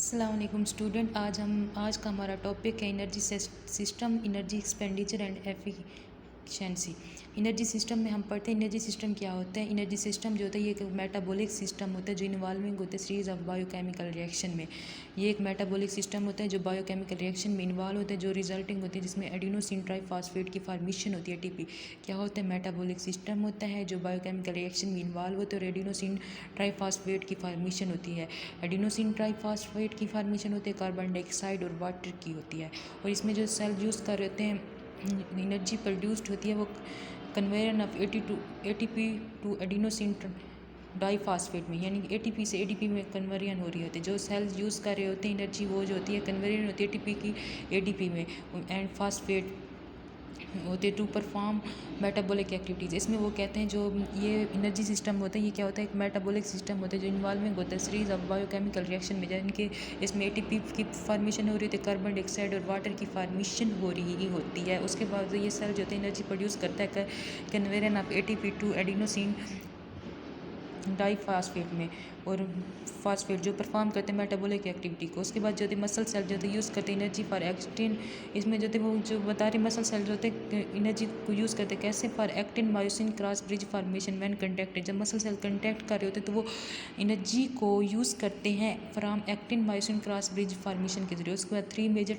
अस्सलाम वालेकुम स्टूडेंट। आज का हमारा टॉपिक है energy system, energy expenditure and efficiency. Energy system में हम पढ़ते हैं एनर्जी सिस्टम क्या होता है। एनर्जी सिस्टम जो होता है ये एक मेटाबॉलिक सिस्टम होता है जो इन्वॉल्विंग होता है सीरीज ऑफ बायोकेमिकल रिएक्शन में। ये एक मेटाबॉलिक सिस्टम होता है जो बायोकेमिकल रिएक्शन में इन्वॉल्व होता है, जो रिजल्टिंग होती है जिसमें एडिनोसिन ट्राइफॉस्फेट की फॉर्मेशन होती है, एटीपी। क्या होता है? मेटाबॉलिक सिस्टम होता है जो बायोकेमिकल रिएक्शन में इन्वॉल्व होता है और एडिनोसिन ट्राइफॉस्फेट की फॉर्मेशन होती है। एडिनोसिन ट्राइफॉस्फेट की फॉर्मेशन होती है कार्बन डाइऑक्साइड और वाटर की होती है। और इसमें जो सेल यूज़ कर रहे होते हैं एनर्जी प्रोड्यूस्ड होती है वो conversion of ATP to adenosine diphosphate में, यानी एटीपी से एडीपी में कन्वर्जन हो रही होती है। जो सेल्स यूज़ कर रहे होते हैं एनर्जी वो जो होती है कन्वर्जन होती है एटीपी की एडीपी में एंड फास्फेट होते टू परफॉर्म मेटाबॉलिक एक्टिविटीज़। इसमें वो कहते हैं जो ये एनर्जी सिस्टम होता है ये क्या होता है? एक मेटाबॉलिक सिस्टम होता है जो इन्वॉल्विंग होता है सीरीज ऑफ बायोकेमिकल रिएक्शन में, जिनके इसमें एटीपी की फॉर्मेशन हो रही होती है, कार्बन डाइऑक्साइड और वाटर की फॉर्मेशन हो रही होती है। उसके बाद ये सेल जो होता है एनर्जी प्रोड्यूस करता है conversion of ATP to adenosine diphosphate में और फास्फेट जो परफॉर्म करते हैं मेटाबॉलिक एक्टिविटी को। उसके बाद जो होते मसल सेल जो होते यूज़ करते हैं एनर्जी फॉर एक्टिन। इसमें जो थे वो जो बता रहे मसल सेल जो होते एनर्जी को यूज़ करते हैं कैसे? For actin myosin cross bridge formation when contacted. जब मसल सेल कंटेक्ट कर रहे होते तो वो एनर्जी को यूज़ करते हैं from actin myosin cross bridge formation के जरिए। उसके बाद 3 मेजर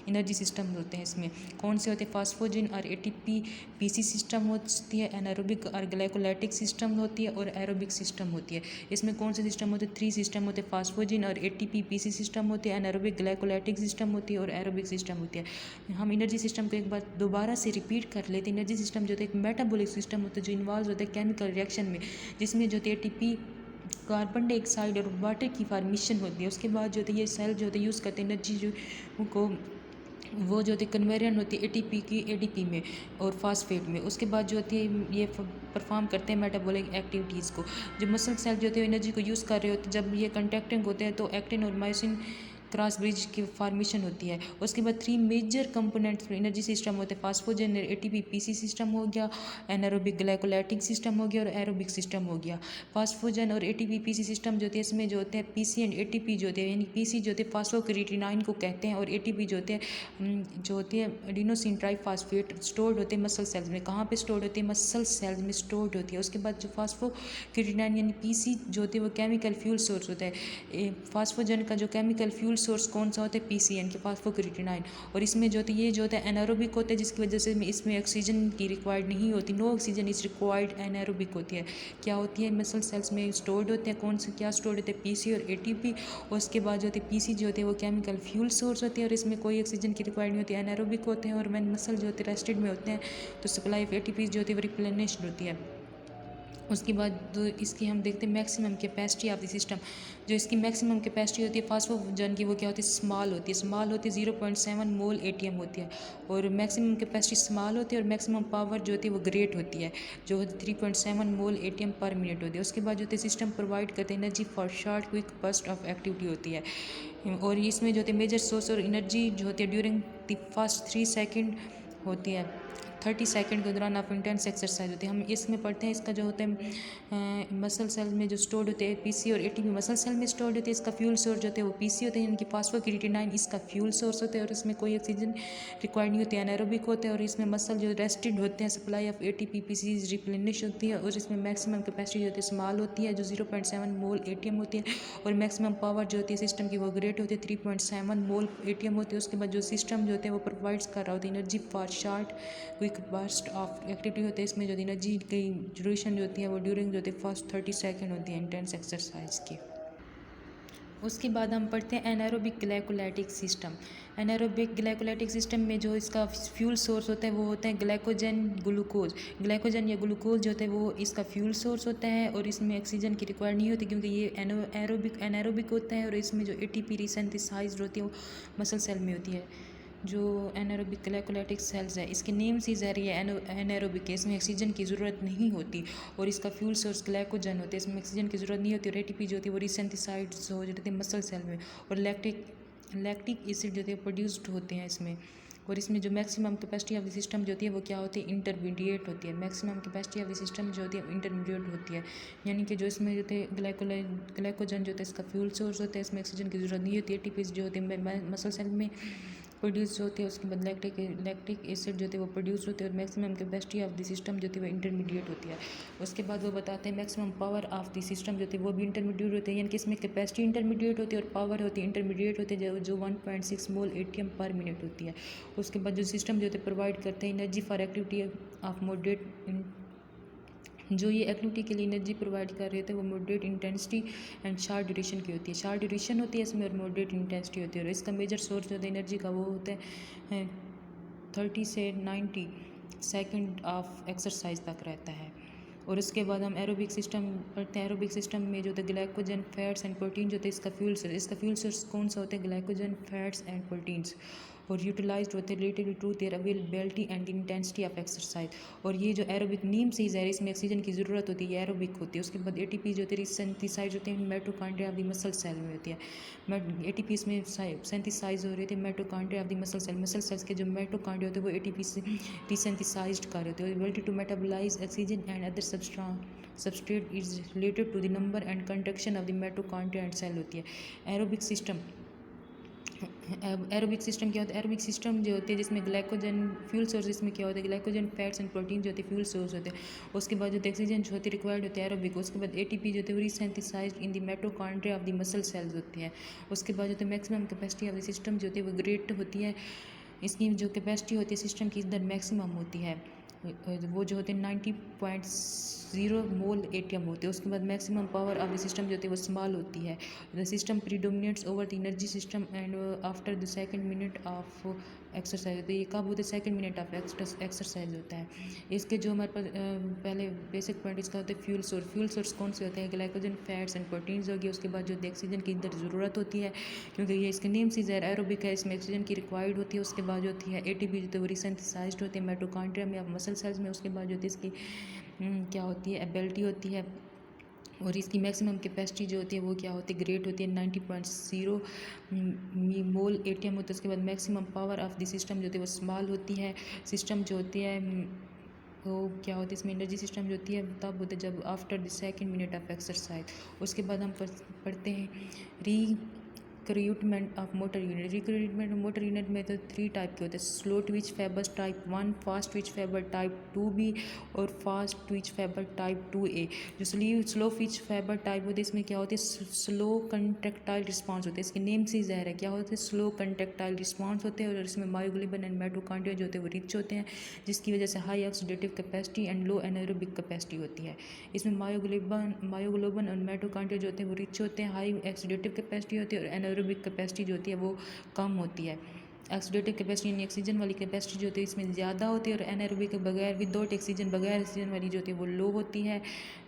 एनर्जी सिस्टम होते हैं इसमें। कौन से होते हैं? फास्फोजिन और एटीपी पीसी सिस्टम होती है, एनारोबिक और ग्लाइकोलाइटिक सिस्टम होती है और एरोबिक सिस्टम होती है। इसमें कौन से सिस्टम होते हैं? 3 सिस्टम होते हैं, फास्फोजिन और एटीपी पीसी सिस्टम होती है, एनारोबिक ग्लाइकोलाइटिक सिस्टम होती है और एरोबिक सिस्टम होती है। हम एनर्जी सिस्टम को एक बार दोबारा से रिपीट कर लेते हैं। एनर्जी सिस्टम जो होता है एक मेटाबॉलिक सिस्टम होता है जो इन्वॉल्व होता है केमिकल रिएक्शन में, जिसमें जो होती है एटीपी कार्बन डाइऑक्साइड और वाटर की फॉर्मेशन होती है। उसके बाद जो होता है ये सेल जो होते हैं यूज़ करते हैं एनर्जी जो को वो जो होती है कन्वर्जन होती है एटीपी की एडीपी में और फास्फेट में। उसके बाद जो होती है ये परफॉर्म करते हैं मेटाबॉलिक एक्टिविटीज़ को। जो मसल सेल जो होते हैं एनर्जी को यूज़ कर रहे होते हैं, जब ये कंटेक्टिंग होते हैं तो एक्टिन और मायोसिन क्रॉस ब्रिज की फॉर्मेशन होती है। उसके बाद 3 मेजर कंपोनेंट्स एनर्जी सिस्टम होते हैं, फास्फोजन एटीपी पीसी सिस्टम हो गया, एनारोबिक ग्लाइकोलाइटिक सिस्टम हो गया और एरोबिक सिस्टम हो गया। फास्फोजन और एटीपी पीसी सिस्टम जो होते हैं इसमें जो होते हैं पीसी एंड एटीपी जो होते हैं, यानी पीसी जो होते हैं फास्फोक्रिएटिनाइन को कहते हैं और एटीपी जो होते हैं जो होती है एडिनोसिन ट्राइफॉस्फेट स्टोर्ड होते हैं मसल सेल्स में। कहाँ पे स्टोर्ड होती है? मसल सेल्स में स्टोर्ड होती है। उसके बाद जो फास्फोक्रिएटिनाइन यानी पीसी जो होती है वो केमिकल फ्यूल सोर्स होता है। फास्फोजन का जो केमिकल फ्यूल सोर्स कौन सा होता है? पीसीएन के फास्फोक्रिएटिनाइन। और इसमें जो होता है ये जो होता है एनारोबिक होता है, जिसकी वजह से इसमें ऑक्सीजन की रिक्वायर्ड नहीं होती, no oxygen is required, anaerobic होती है। क्या होती है? मसल सेल्स में स्टोर्ड होते हैं। कौन से क्या स्टोर्ड होते हैं? पीसी और एटीपी। और उसके बाद जो होते हैं पीसी जो होते हैं वो केमिकल फ्यूल सोर्स होते हैं और इसमें कोई ऑक्सीजन की रिक्वायर्ड नहीं होती, एनारोबिक होते हैं। और मैन मसल जो होते हैं रेस्टेड में होते हैं तो सप्लाई ऑफ एटीपी जो होती है वो रिप्लेनिश्ड होती है। उसके बाद इसकी हम देखते हैं maximum capacity of the system. जो इसकी मैक्सिमम कैपेसिटी होती है फास्फोजन की वो क्या होती है? स्मॉल होती है। स्मॉल होती है 0.7 मोल एटीएम होती है और मैक्सिमम कैपेसिटी स्मॉल होती है और मैक्सिमम पावर जो होती है वो ग्रेट होती है जो 3.7 मोल एटीएम पर मिनट होती है। उसके बाद जो होती है सिस्टम प्रोवाइड करते हैं energy for short quick burst of activity होती है। और इसमें जो होती है मेजर सोर्स और एनर्जी जो होती है ड्यूरिंग द फर्स्ट 3 सेकेंड होती है, 30 सेकंड के दौरान आप इंटेंस एक्सरसाइज होती है। हम इसमें पढ़ते हैं इसका जो होता है मसल सेल में जो स्टोर्ड होते हैं पीसी और एटीपी मसल सेल में स्टोर्ड होते हैं। इसका फ्यूल सोर्स जो होते हैं वो पीसी होते हैं, इनकी फास्फोक्रिएटिनाइन इसका फ्यूल सोर्स होते हैं और इसमें कोई ऑक्सीजन रिक्वायर्ड नहीं होती, एनारोबिक होते हैं। और इसमें मसल जो रेस्टेड होते हैं supply of ATP PC replenish होती है और इसमें मैक्सिमम कैपेसिटी जो होती है स्मॉल होती है जो 0.7 मोल एटीएम होती है और मैक्सिमम पावर जो होती है सिस्टम की वो ग्रेट होती है 3.7 मोल एटीएम होती है। उसके बाद जो सिस्टम जो होते हैं वो प्रोवाइड्स कर रहा होता है energy for short quick burst of activity होते हैं। इसमें जो एनर्जी की ड्यूरेशन जो होती है वो ड्यूरिंग जो होती है फर्स्ट 30 सेकंड होती है इंटेंस एक्सरसाइज की। उसके बाद हम पढ़ते हैं anaerobic glycolytic system. Anaerobic glycolytic system में जो इसका फ्यूल सोर्स होता है वो होता है ग्लाइकोजन ग्लूकोज। ग्लाइकोजन या ग्लूकोज जो होता है वो इसका फ्यूल सोर्स होता है और इसमें ऑक्सीजन की रिक्वायर्ड नहीं होती क्योंकि ये एनारोबिक होता है। और इसमें जो एटीपी रिसिंथेसाइज्ड होती है वो मसल सेल में होती है। जो एनारोबिक ग्लाइकोलाइटिक सेल्स है इसके नेम से ज़रिए एनारोबिक है, इसमें ऑक्सीजन की ज़रूरत नहीं होती और इसका फ्यूल सोर्स ग्लाइकोजन होता है, इसमें ऑक्सीजन की ज़रूरत नहीं होती। और एटीपी जो होती है वो रिसिंथेसाइज्ड हो जाती है मसल सेल में और लैक्टिक एसिड जो होते हैं प्रोड्यूस्ड होते हैं इसमें। और इसमें जो maximum capacity of the system जो होती है वो क्या होती है, इंटरमीडिएट होती है। Maximum capacity of the system जो होती है इंटरमीडिएट होती है, यानी कि जो इसमें जो होते हैं ग्लाइकोजन जो होता है इसका फ्यूल सोर्स होता है, इसमें ऑक्सीजन की जरूरत नहीं होती। एटीपीज जो होती है मसल सेल में प्रोड्यूस होते हैं, उसके बाद लैक्टिक एसिड जो होते हैं वो प्रोड्यूस होते हैं। और maximum capacity of the system जो होती है वो इंटरमीडिएट होती है। उसके बाद वो बताते हैं maximum power of the system जो होती है वो भी इंटरमीडिएट होती है, यानी कि इसमें कैपेसिटी इंटरमीडिएट होती है और पावर होती है इंटरमीडिएट होती है, जो 1.6 मोल एटीएम पर मिनट होती है। उसके बाद जो सिस्टम जो होते हैं प्रोवाइड करते हैं energy for activity of moderate, जो ये एक्टिविटी के लिए एनर्जी प्रोवाइड कर रहे थे वो moderate intensity and short duration की होती है। शार्ट ड्यूरेशन होती है इसमें और मॉडरेट इंटेंसिटी होती है। और इसका मेजर सोर्स जो है एनर्जी का वो होता है 30 से 90 सेकंड ऑफ एक्सरसाइज तक रहता है। और उसके बाद हम एरोबिक सिस्टम पढ़ते हैं। एरोबिक सिस्टम में जो होता है ग्लाइकोजन फैट्स एंड प्रोटीन जो होते हैं इसका फ्यूल सोर्स कौन सा होता है, ग्लाइकोजन फैट्स एंड प्रोटीन्स, और यूटिलाइज्ड होते हैं relative to their availability and intensity of exercise. और ये जो एरोबिक नीम से है इसमें ऑक्सीजन की ज़रूरत होती है, ये एरोबिक होती है। उसके बाद एटीपी जो होती है सिंथेसाइज होते हैं mitochondria of the muscle cell में होती है। एटीपी इसमें सिंथेसाइज हो रहे थे mitochondria of the muscle sales के जो मिटोकॉन्ड्रिया होते हैं वो एटीपी से रिसिंथेसाइज्ड कर रहे होते हैं। Ability to metabolize oxygen and other substrate is related to the number and contraction of the mitochondria and cell होती है। एरोबिक सिस्टम क्या होता है, एरोबिक सिस्टम जो होते हैं जिसमें ग्लाइकोजन फ्यूल सोर्स, इसमें क्या होता है ग्लाइकोजन फैट्स एंड प्रोटीन जो होते हैं फ्यूल सोर्स होते हैं। उसके बाद जो ऑक्सीजन जो होती है रिक्वायर्ड होती है एरोबिक। उसके बाद एटीपी जो होते हैं resynthesized in the mitochondria of the muscle cells होती है। उसके बाद जो होते हैं maximum capacity of the system जो होती है वो ग्रेट होती है। इसकी जो कैपेसिटी होती है सिस्टम की इधर मैक्सिमम होती है, वो जो होते हैं 90.0 मोल एटीएम होते हैं। उसके बाद maximum power of the system जो होती है वो स्मॉल होती है। The system predominates over the energy system and after the second minute of exercise होती है। ये कब होता है, सेकंड मिनट ऑफ एक्सरसाइज होता है। इसके जो हमारे पास पहले बेसिक पॉइंट इसका होता है फ्यूल सोर्स। फ्यूल सोर्स कौन से होते हैं, ग्लाइकोजन फैट्स एंड प्रोटीन्स होगी। उसके बाद जो ऑक्सीजन की इधर ज़रूरत होती है क्योंकि ये इसके नेम से ज़ाहिर एरोबिक है, इसमें ऑक्सीजन की रिक्वायर्ड होती है। उसके बाद जो होती है एटीपी जो है वो रिसिंथेसाइज्ड होती है मिटोकॉन्ड्रिया में या मसल सेल्स में। उसके बाद जो होती है इसकी क्या होती है एबिलिटी होती है, और इसकी मैक्सिमम कैपेसिटी जो होती है वो क्या होती है ग्रेट होती है 90.0 मोल एटीएम होता है। उसके बाद maximum power of the system जो होती है वो स्मॉल होती है। सिस्टम जो होती है वो क्या होती है, इसमें एनर्जी सिस्टम जो होती है तब होता है जब after the second minute of exercise. उसके बाद हम पढ़ते हैं recruitment of motor unit. Recruitment of motor unit में तो 3 टाइप के होते हैं, slow Twitch fibres type 1, fast Twitch fibre type 2B और fast Twitch fibre type 2A। जो स्लो ट्विच फाइबर टाइप होते हैं इसमें क्या होती है स्लो कंट्रेक्टाइल रिस्पॉन्स होते हैं। इसके नेम से ही ज़ाहिर है क्या होते हैं स्लो कंट्रेक्टाइल रिस्पॉन्स होते हैं। और इसमें मायोग्लोबिन एंड मिटोकॉन्ड्रिया जो होते हैं वो रिच होते हैं, जिसकी वजह से high oxidative capacity and low anaerobic capacity होती है। इसमें मायोग्लोबिन और मिटोकॉन्ड्रिया जो होते हैं वो रिच होते हैं, हाई ऑक्सीडेटिव कैपेसिटी होती है, और एनारोबिक कैपेसिटी जो होती है वो कम होती है। ऑक्सीडेटिव कैपेसिटी यानी ऑक्सीजन वाली कैपेसिटी जो होती है इसमें ज़्यादा होती है, और एनारोबिक के बगैर विदाउट ऑक्सीजन बगैर ऑक्सीजन वाली जो होती है वो लो होती है।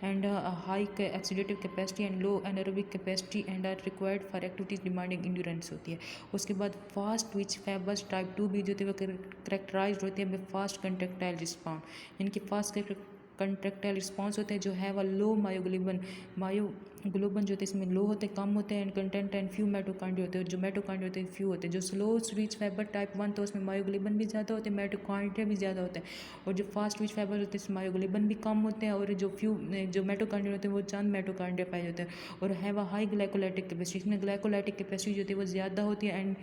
And high oxidative capacity and low anaerobic capacity and are required for activities demanding endurance होती है। उसके बाद fast Twitch fibres type 2B जो होती है वो करेक्टराइज होती है फास्ट कंट्रेक्टाइल रिस्पॉन्स, यानी कि फास्ट कंट्रेक्टाइल रिस्पॉन्स होते हैं जो है वह लो मायोग्लोबिन जो होते हैं इसमें लो होते हैं, कम होते हैं, and content and few mitochondria होते हैं, जो मिटोकॉन्ड्रिया होते हैं फ्यू होते हैं। जो स्लो ट्विच फाइबर टाइप 1 तो उसमें मायोग्लोबिन भी ज़्यादा होते हैं, मिटोकॉन्ड्रिया भी ज़्यादा होते हैं। और जो फास्ट ट्विच फाइबर होते हैं इसमें मायोग्लोबिन भी कम होते हैं, और जो मिटोकॉन्ड्रिया होते हैं वो चंद मिटोकॉन्ड्रिया पाए जाते हैं। और है वह हाई ग्लाइकोलाइटिक कैपेसिटी, इसमें ग्लाइकोलाइटिक कैपेसिटी जो होती है वो ज़्यादा होती है and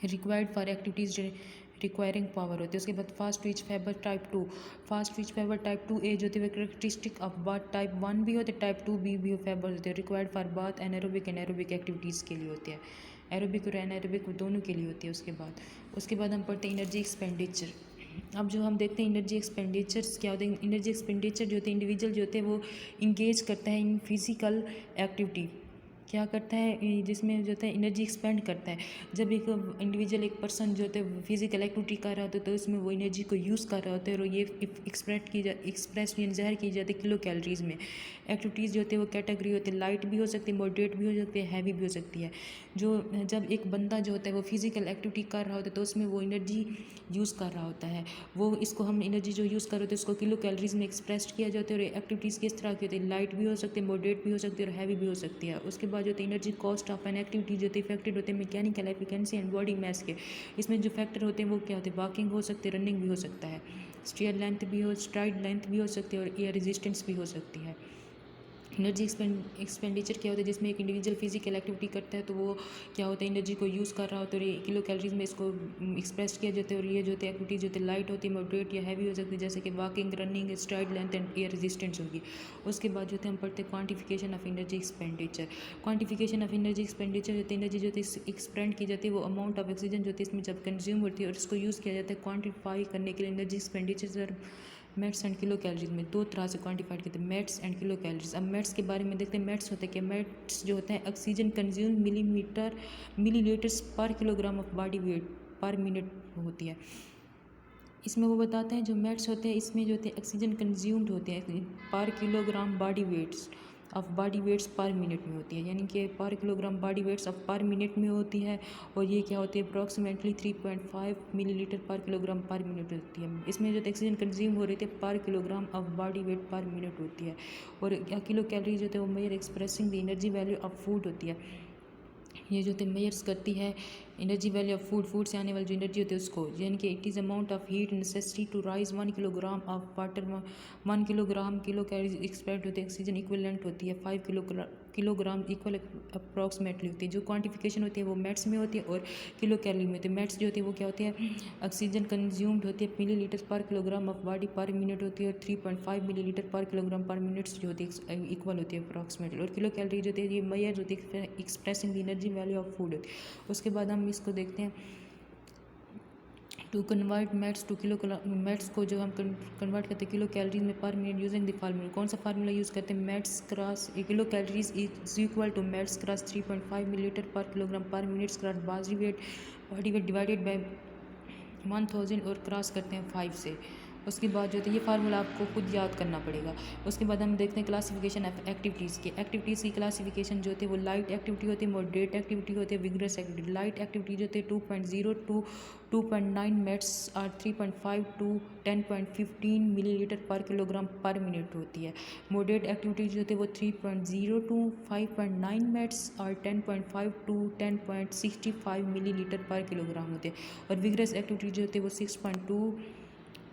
required for activities requiring power होती है। उसके बाद fast Twitch fibre type 2, fast Twitch fibre type 2A जो होती है करेक्टरिस्टिक ऑफ बाथ टाइप 1 भी होते हैं, टाइप 2B भी फाइबर होते हैं, required for bath anaerobic and aerobic activities के लिए होती है, एरोबिक और एनारोबिक दोनों के लिए होती है। उसके बाद हम पढ़ते हैं एनर्जी एक्सपेंडिचर। अब जो हम देखते हैं एनर्जी एक्सपेंडिचर्स क्या होते हैं, एनर्जी एक्सपेंडिचर जो होते हैं इंडिविजुअल जो होते हैं वो इंगेज करता है इन फिजिकल एक्टिविटी, क्या करता है जिसमें जो होता है एनर्जी एक्सपेंड करता है। जब एक इंडिविजुअल एक पर्सन जो होता है फिजिकल एक्टिविटी कर रहा होता है तो उसमें वो एनर्जी को यूज़ कर रहा होता है, और ये एक्सप्रेस ज़ाहिर की जाती है किलो कैलोरीज में। एक्टिविटीज़ जो होती है वो कैटेगरी होती है, लाइट भी हो सकती है, मॉडरेट भी हो सकती है, हैवी भी हो सकती है। जब एक बंदा जो होता है वो फिजिकल एक्टिविटी कर रहा होता है तो उसमें वो एनर्जी यूज़ कर रहा होता है, वो इसको हम एनर्जी जो यूज़ कर रहे होते हैं उसको किलो कैलोरीज में एक्सप्रेस किया जाता है। और एक्टिविटीज़ किस तरह की होती है, लाइट भी हो सकती है, मॉडरेट भी हो सकती है, और हैवी भी हो सकती है। उसके बाद बाद जो होती है energy cost of an activity जो होती है इफेक्टेड होते हैं mechanical efficiency and body mass के। इसमें जो फैक्टर होते हैं वो क्या होते हैं, वॉकिंग हो सकते हैं, रनिंग भी हो सकता है, स्ट्राइड लेंथ भी हो सकती है और एयर रेजिस्टेंस भी हो सकती है। एनर्जी एक्सपेंडिचर क्या होता है, जिसमें एक इंडिविजुअल फिजिकल एक्टिविटी करता है तो वो क्या होता है, एनर्जी को यूज़ कर रहा होता है और ये किलो कैलोरीज में इसको एक्सप्रेस किया जाता है। और ये जो होती है एक्टिविटी जो होती है लाइट होती है, मॉडरेट या हैवी हो सकती है, जैसे कि walking, running, STRIDE length and air resistance होगी। उसके बाद जो होते हैं हम पढ़ते हैं quantification of energy expenditure. Quantification of energy expenditure होती है एनर्जी जो होती है एक्सपेंड की जाती है वो अमाउंट ऑफ ऑक्सीजन जो होती है इसमें जब कंज्यूम होती है और इसको यूज़ किया जाता है क्वान्टिफाई करने के लिए energy expenditure mates and kilo calories में दो तरह से क्वान्टिफाइड करते हैं, मेट्स एंड किलो कैलोरीज। अब मेट्स के बारे में देखते हैं। मेट्स होते हैं कि मेट्स जो होते हैं ऑक्सीजन कंज्यूम मिलीलीटर्स पर kilogram of body weight per minute होती है। इसमें वो बताते हैं जो मेट्स होते हैं इसमें जो होते हैं ऑक्सीजन कंज्यूम्ड होते हैं per kilogram body weights per minute में होती है, यानी कि per kilogram body weights of per minute में होती है। और ये क्या होती है approximately 3.5 millilitre per kilogram per minute होती है। इसमें जो ऑक्सीजन कंज्यूम हो रही थी per kilogram of body weight per minute होती है। और किलो कैलोरीज होते हैं वो measure expressing the energy value of food होती है। ये जो होते मेयर्स करती है एनर्जी वैल्यू ऑफ फूड से आने वाली जो एनर्जी होती है उसको, यानी कि it is amount of heat necessity to raise 1 kilogram of water 1 kilogram kilo calories expect होती है। ऑक्सीजन इक्विवेलेंट होती है 5 किलोग्राम इक्वल अप्रॉक्सीमेटली होती है। जो क्वान्टिफिकेशन होती है वो मेट्स में होती है और किलो कैलोरी में होती है। मेट्स जो होती है वो क्या होती है ऑक्सीजन कंज्यूम्ड होती है millilitre per kilogram of body पर मिनट होती है और 3.5 millilitre per kilogram per minute जो होती है इक्वल होती है अप्रॉक्सीमेटली। और किलो कैलोरी जो होती है ये मेजर होती है expressing the energy value of food. उसके बाद हम इसको देखते हैं to convert METs to kilo METs को जो हम कन्वर्ट करते हैं किलो कैलोरीज में पर मिनट यूजिंग द फार्मूला। कौन सा फार्मूला यूज़ करते हैं, METs cross kilo calories is equal to METs cross 3.5 millilitre per kilogram per minute cross body weight divided by 1000 और क्रॉस करते हैं 5 से। उसके बाद जो है ये फार्मूला आपको खुद याद करना पड़ेगा। उसके बाद हम देखते हैं क्लासिफिकेशन ऑफ एक्टिविटीज़ की। एक्टिविटीज़ की क्लासिफिकेशन जो होती है वो लाइट एक्टिविटी होती है, मॉडरेट एक्टिविटी होती है, विगरस एक्टिविटी। लाइट एक्टिविटी जो होती है 2.0 टू 2.9 मिनट्स और 3.5 to 10.15 millilitre per kilogram per minute होती है। मॉडरेट एक्टिविटी जो होती है वो 3.0 टू 5.9 मिनट्स और 10.5 टू 10.65 मिलीलीटर पर किलोग्राम होते हैं। और विगरस एक्टिविटी जो होती है वो 6.2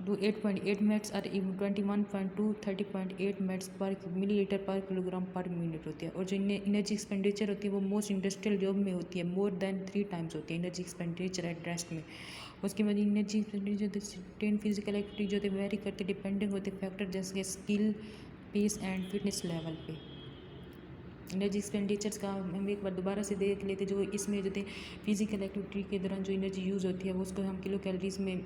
टू 8.8 मिनट्स और 21.2 टू 30.8 मिनट्स पर millilitre per kilogram per minute होती है। और जो एनर्जी एक्सपेंडिचर होती है वो मोस्ट इंडस्ट्रियल जॉब में होती है, मोर देन 3 टाइम्स होती है एनर्जी एक्सपेंडिचर एट रेस्ट में। उसके बाद energy expenditure ten physical activity जो होती है वेरी करती डिपेंडिंग होती है फैक्टर जैसे skill, pace and fitness level पे। एनर्जी एक्सपेंडिचर्स का हम एक बार दोबारा से देख लेते जो इसमें जो थे फिजिकल एक्टिविटी के दौरान जो एनर्जी यूज़ होती है वो उसको हम किलो कैलोरीज में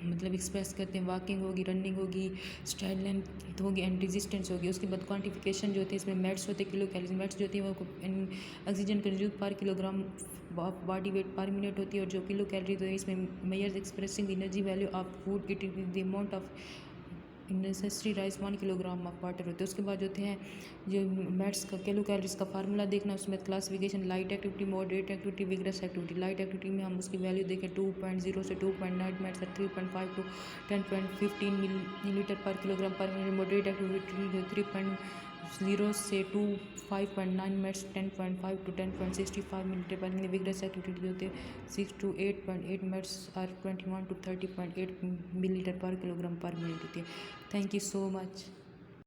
मतलब एक्सप्रेस करते हैं। वॉकिंग होगी, रनिंग होगी, स्ट्राइड लेंथ होगी एंड रेजिस्टेंस होगी। उसके बाद क्वान्टिफिकेशन जो होती है इसमें मेट्स होते हैं किलो कैलोरीज। मेट्स जो होती है वो ऑक्सीजन कंज्यूम पर kilogram body weight per minute होती है। और जो किलो कैलोरीज होती है इसमें measures expressing energy value of food, it is the amount of necessary rice 1 kilogram of water होते हैं। उसके बाद जो हैं जो मेट्स का किलो कैलोरीज का फार्मूला देखना, उसमें classification light activity, moderate activity, vigorous activity. Light activity में हम उसकी वैल्यू देखें 2.0 से 2.9 मिनट्स और 3.5 to 10.15 millilitre per kilogram per minute. Moderate activity जो 3.0 से 5.9 minutes 10.5 to 10.65 millilitre per minute. Vigorous activity जो होते हैं 6 टू 8.8 मिनट्स और 21 to 30.8 millilitre per kilogram per minute होती है। Thank you so much.